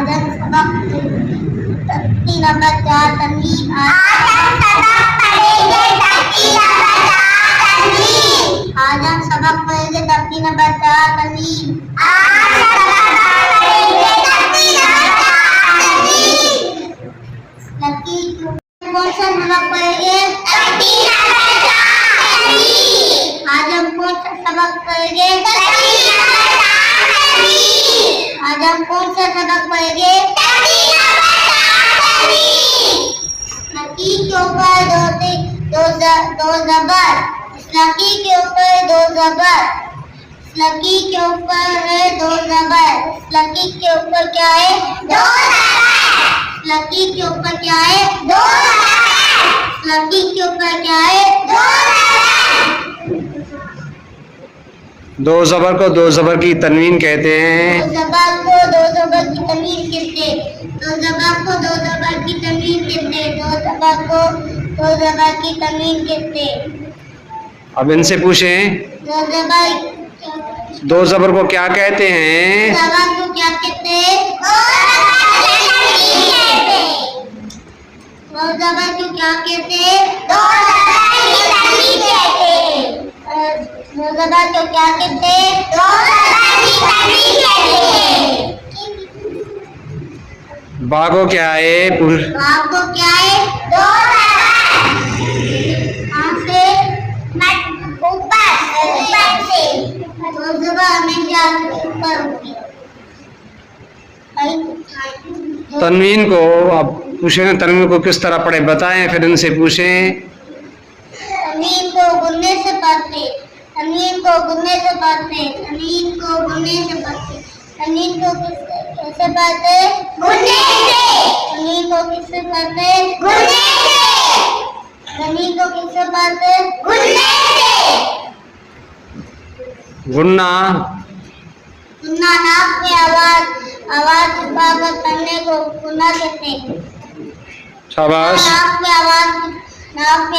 आज हम सबक तख्ती नंबर 4 तनवीन। आज हम सबक पढ़ेंगे तख्ती नंबर 4 तनवीन। कौन सा सबक पढ़ेंगे? आज हम कौन सा सबक पढ़ेंगे? आज हम कौन सा सबक पढ़ेंगे? लकी के ऊपर दो जबर, लकी के ऊपर दो जबर, लकी के ऊपर है दो जबर, लकी के ऊपर क्या है? दो जबर। लकी के ऊपर क्या है? दो जबर। लकी के ऊपर क्या है? दो जबर। दो जबर को दो जबर की तनवीन कहते हैं। दो जबर को दो जबर की तनवीन कहते हैं। दो जबर को दो जबर की तनवीन कहते हैं। दो जबर को दो जबर की तनवीन कहते हैं। अब इनसे पूछें, दो जबर को क्या कहते हैं? जबर को क्या कहते हैं? दो जबर को क्या कहते हैं? दो जबर को क्या कहते हैं? बा को क्या है? बा को क्या है? दो तनवीन को अब पूछें, तनवीन को किस तरह पढ़े बताएं, फिर इनसे पूछें। तनवीन को गुनने से पढ़ते, तनवीन को गुनने से पढ़ते, तनवीन को गुनने से पढ़ते, तनवीन को कैसे पढ़ते? गुनने से। तनवीन को किससे पढ़ते? गुनने से। तनवीन को किससे पढ़ते? गुनने से। गुन्ना, गुन्ना नाक में आवाज छुपाकर पढ़ने को गुन्ना कहते हैं। शाबाश। नाक में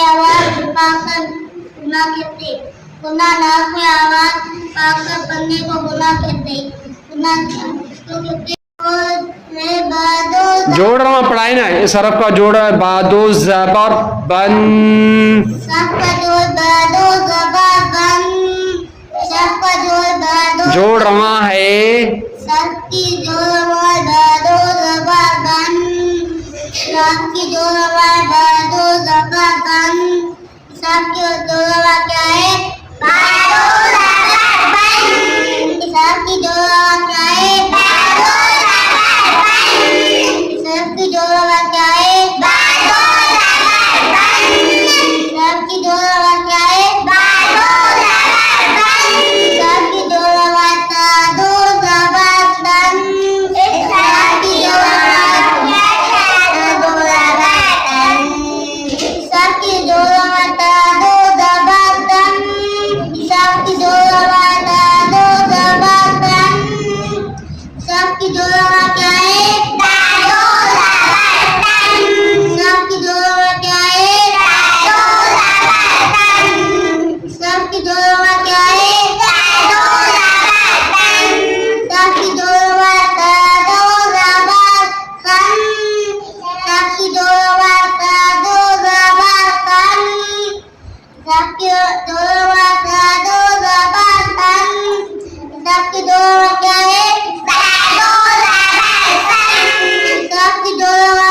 आवाज छुपाकर गुन्ना कहते हैं। गुन्ना नाक में आवाज छुपाकर पढ़ने को गुन्ना कहते हैं। गुन्ना इसको कहते हैं। जोड़ रहा पढ़ाई ना, इस हरफ का जोड़ है बादो जबर बन। सबका जोड़ बादो जबर बन। सबका जोड़ बादो जोड़ रहा है। सबकी जोड़ बादो जबर बन। सबकी जोड़ बादो जबर बन। सबकी जोड़ क्या है? बादो जबर बन। सबकी जोड़ क्या है? बादो जबर बन। सबकी जोड़ क्या है? बादो जबर बन। सबकी जोड़ क्या है? बादो जबर बन। सबकी जोड़ बादो जबर बन। सबकी जोड़ सबकी जोड़ बादो जबर बन। सबकी जोड़ बादो जबर बन। सबकी जोड़ क्या है? बादो जबर बन। सबकी जोड़ क्या है? बादो जबर बन। सबकी जोड़ क्या है? बादो जबर बन। सबकी जोड़ बादो जबर बन। सबकी जोड़ बादो जबर बन। सबकी जोड़ बादो जबर बन। सबकी जोड़ क्या है? बादो जबर बन। सबकी जोड़